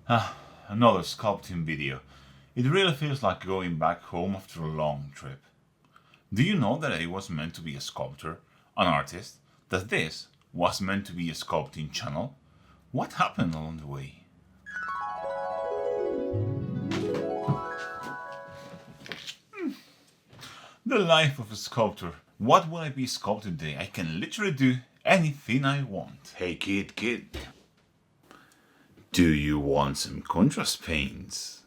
Another sculpting video. It really feels like going back home after a long trip. Do you know that I was meant to be a sculptor, an artist? That this was meant to be a sculpting channel? What happened along the way? The life of a sculptor. What will I be sculpting today? I can literally do anything I want. Hey kid. Do you want some contrast paints?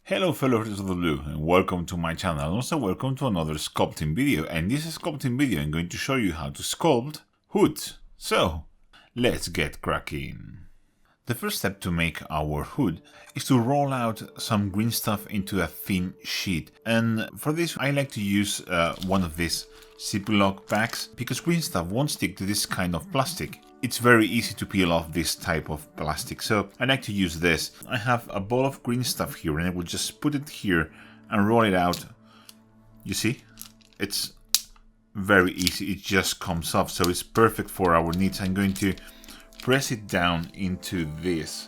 Hello fellow artists of the blue and welcome to my channel and also welcome to another sculpting video, and this is sculpting video I'm going to show you how to sculpt hoods. So let's get cracking. The first step to make our hood is to roll out some green stuff into a thin sheet, and for this I like to use one of these Ziploc bags because green stuff won't stick to this kind of plastic. It's very easy to peel off this type of plastic, so I like to use this. I have a ball of green stuff here and I will just put it here and roll it out. You see? It's very easy, it just comes off, so it's perfect for our needs. I'm going to press it down into this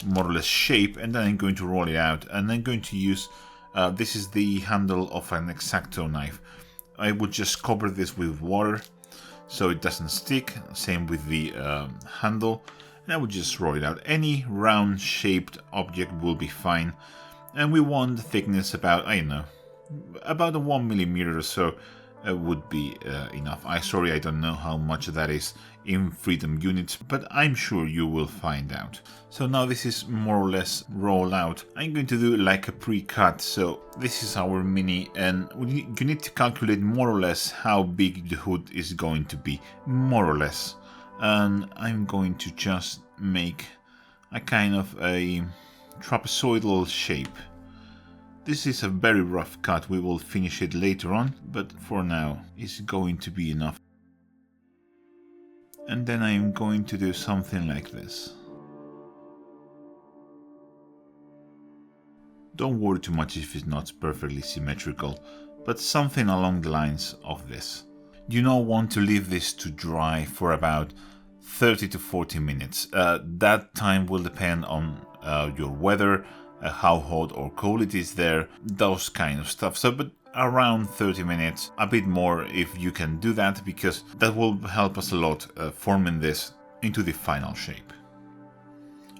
more or less shape, and then I'm going to roll it out, and I'm going to use this is the handle of an X-Acto knife. I would just cover this with water so it doesn't stick, same with the handle, and I would just roll it out. Any round shaped object will be fine, and we want the thickness about, I don't know, about a 1 millimeter or so would be enough. Sorry, I don't know how much that is in freedom units, but I'm sure you will find out. So now this is more or less rolled out. I'm going to do like a pre-cut. So this is our mini, and you need to calculate more or less how big the hood is going to be, more or less. And I'm going to just make a kind of a trapezoidal shape. This is a very rough cut, we will finish it later on, but for now it's going to be enough. And then I'm going to do something like this. Don't worry too much if it's not perfectly symmetrical, but something along the lines of this. You now want to leave this to dry for about 30 to 40 minutes. That time will depend on your weather, how hot or cold it is there, those kind of stuff. So, but around 30 minutes, a bit more if you can do that, because that will help us a lot forming this into the final shape.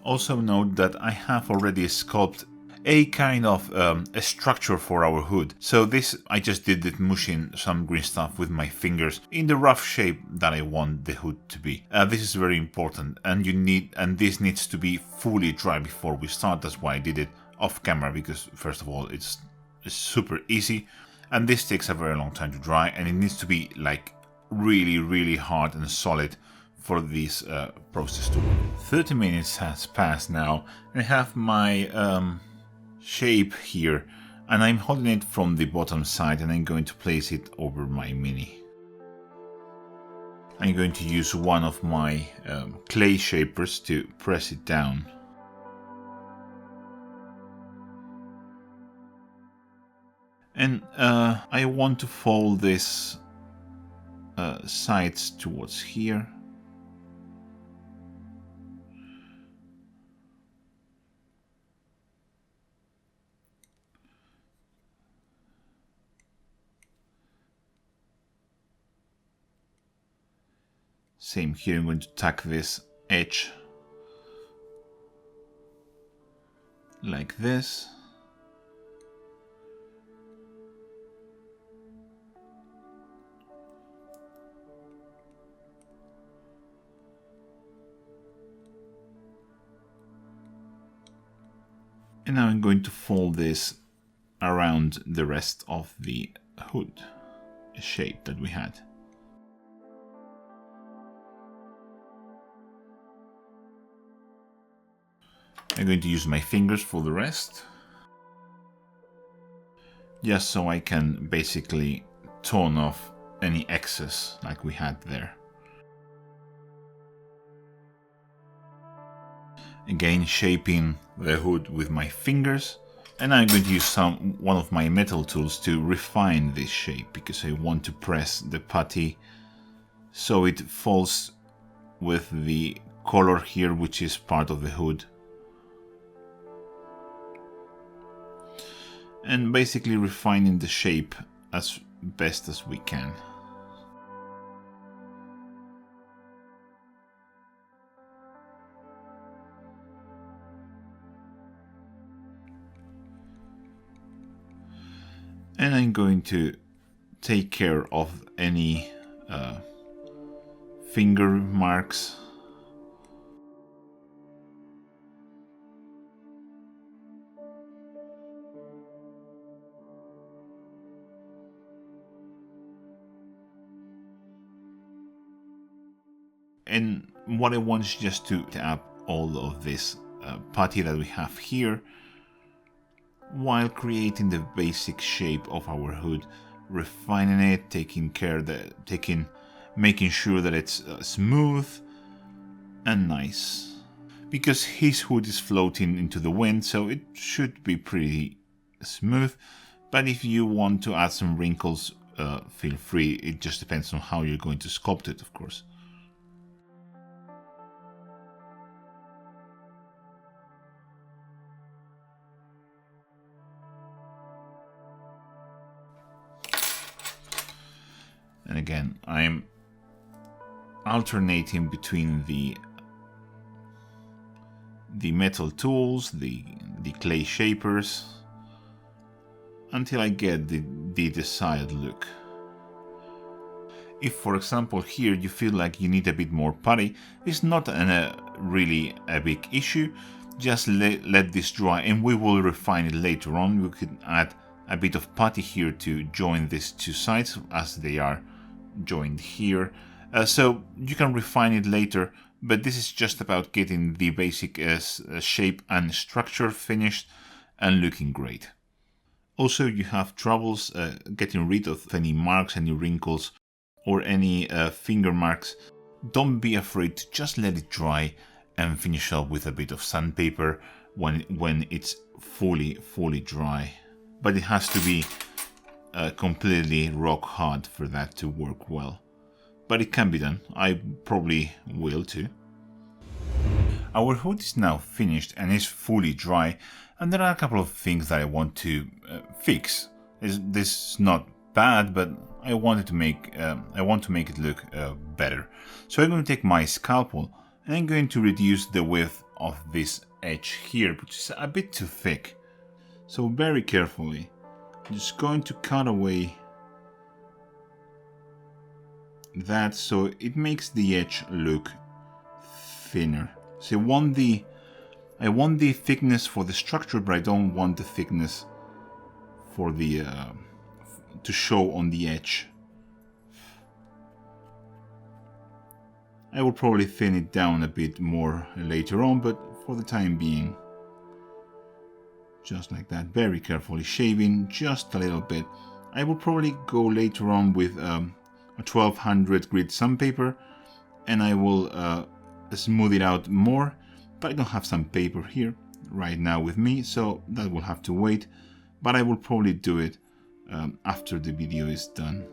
Also note that I have already sculpted a kind of a structure for our hood. So this, I just did it mushing some green stuff with my fingers in the rough shape that I want the hood to be. This is very important, and this needs to be fully dry before we start. That's why I did it off camera, because first of all it's super easy, and this takes a very long time to dry, and it needs to be like really hard and solid for this process to work. 30 minutes has passed now, and I have my shape here, and I'm holding it from the bottom side, and I'm going to place it over my mini. I'm going to use one of my clay shapers to press it down. And I want to fold this sides towards here. Same here, I'm going to tack this edge like this. And now I'm going to fold this around the rest of the hood shape that we had. I'm going to use my fingers for the rest, just so I can basically tone off any excess like we had there. Again, shaping the hood with my fingers. And I'm going to use one of my metal tools to refine this shape, because I want to press the putty so it falls with the color here, which is part of the hood. And basically refining the shape as best as we can. And I'm going to take care of any finger marks. And what I want is just to tap all of this putty that we have here, while creating the basic shape of our hood, refining it, making sure that it's smooth and nice. Because his hood is floating into the wind, so it should be pretty smooth. But if you want to add some wrinkles, feel free. It just depends on how you're going to sculpt it, of course. And again, I'm alternating between the metal tools, the clay shapers, until I get the desired look. If, for example, here you feel like you need a bit more putty, it's not really a big issue. Just let this dry and we will refine it later on. We could add a bit of putty here to join these two sides as they are joined here. So you can refine it later, but this is just about getting the basic shape and structure finished and looking great. Also, you have troubles getting rid of any marks, any wrinkles, or any finger marks. Don't be afraid to just let it dry and finish up with a bit of sandpaper when it's fully dry. But it has to be completely rock hard for that to work well. But it can be done. I probably will too. Our hood is now finished and is fully dry, and there are a couple of things that I want to fix. This is not bad, but I want to make it look better. So I'm going to take my scalpel and I'm going to reduce the width of this edge here, which is a bit too thick. So very carefully, I'm just going to cut away that so it makes the edge look thinner. So I want the thickness for the structure, but I don't want the thickness for the to show on the edge. I will probably thin it down a bit more later on, but for the time being, just like that, very carefully shaving just a little bit. I will probably go later on with a 1200 grit sandpaper, and I will smooth it out more, but I don't have sandpaper here right now with me, so that will have to wait, but I will probably do it after the video is done,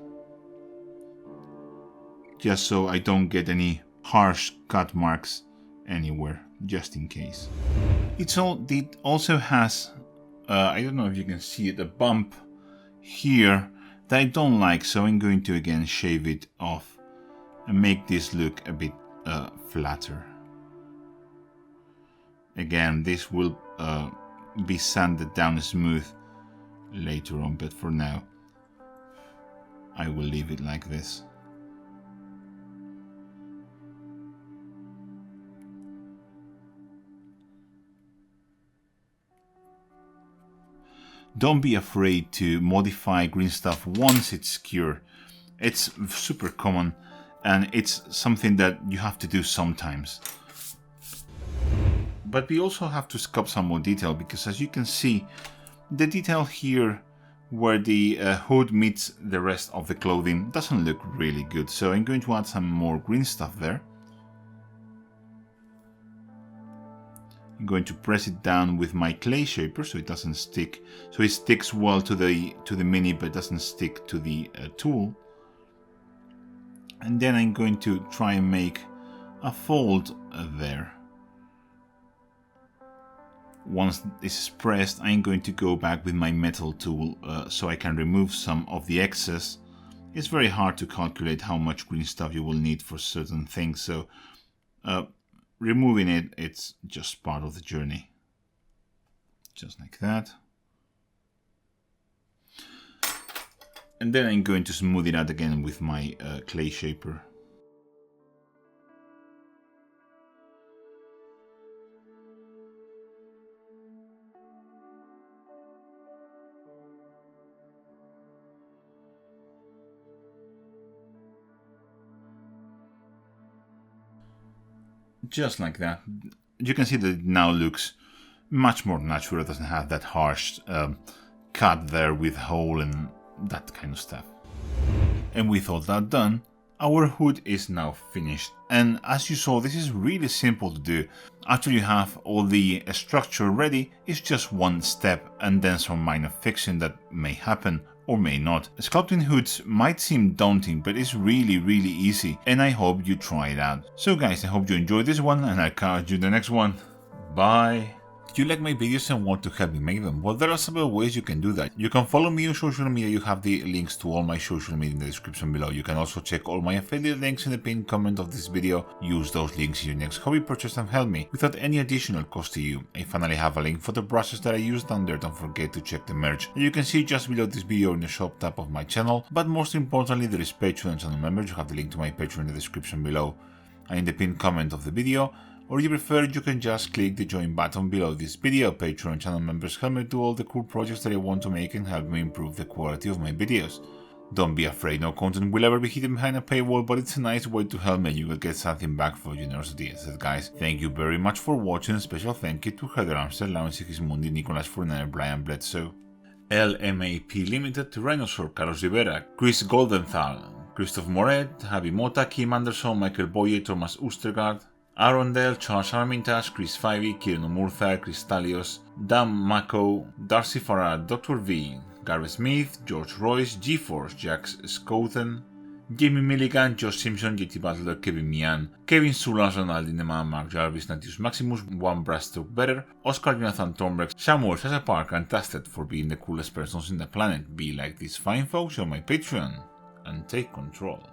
just so I don't get any harsh cut marks anywhere, just in case. It also has, I don't know if you can see it, a bump here that I don't like, so I'm going to again shave it off and make this look a bit flatter. Again, this will be sanded down smooth later on, but for now I will leave it like this. Don't be afraid to modify green stuff once it's cured. It's super common and it's something that you have to do sometimes. But we also have to sculpt some more detail, because as you can see, the detail here where the hood meets the rest of the clothing doesn't look really good. So I'm going to add some more green stuff there. I'm going to press it down with my clay shaper so it doesn't stick, so it sticks well to the mini but doesn't stick to the tool. And then I'm going to try and make a fold there. Once this is pressed, I'm going to go back with my metal tool so I can remove some of the excess. It's very hard to calculate how much green stuff you will need for certain things, so removing it, it's just part of the journey. Just like that. And then I'm going to smooth it out again with my clay shaper. Just like that. You can see that it now looks much more natural. It doesn't have that harsh cut there with hole and that kind of stuff. And with all that done, our hood is now finished. And as you saw, this is really simple to do. After you have all the structure ready, it's just one step and then some minor fixing that may happen or may not. Sculpting hoods might seem daunting, but it's really easy, and I hope you try it out. So guys, I hope you enjoyed this one, and I'll catch you in the next one. Bye! Do you like my videos and want to help me make them? Well, there are several ways you can do that. You can follow me on social media. You have the links to all my social media in the description below. You can also check all my affiliate links in the pinned comment of this video. Use those links in your next hobby purchase and help me without any additional cost to you. I finally have a link for the brushes that I use down there. Don't forget to check the merch that you can see just below this video in the shop tab of my channel. But most importantly, there is Patreon and channel members. You have the link to my Patreon in the description below and in the pinned comment of the video. Or if you prefer, you can just click the join button below this video. Patreon channel members help me do all the cool projects that I want to make and help me improve the quality of my videos. Don't be afraid, no content will ever be hidden behind a paywall, but it's a nice way to help me. You will get something back for your generosity. As said, guys, thank you very much for watching. Special thank you to Heather Amster, Lauren Sigismundi, Nicolas Fournier, Brian Bledsoe, LMAP Limited, Rhinosaur, Carlos Rivera, Chris Goldenthal, Christoph Moret, Javi Mota, Kim Anderson, Michael Boye, Thomas Oostergaard, Arundel, Charles Armitage, Chris Fivey, Kieran Murtha, Chris Talios, Dan Mako, Darcy Farrar, Dr. V, Gareth Smith, George Royce, G-Force, Jax Scouten, Jamie Milligan, Josh Simpson, JT Butler, Kevin Mian, Kevin Sulas, Ronald Lindemann, Mark Jarvis, Natius Maximus, One Brasstroke Better, Oscar Jonathan Thornberg, Samuel Cesar Park, and Tasted for being the coolest persons in the planet. Be like these fine folks on my Patreon and take control.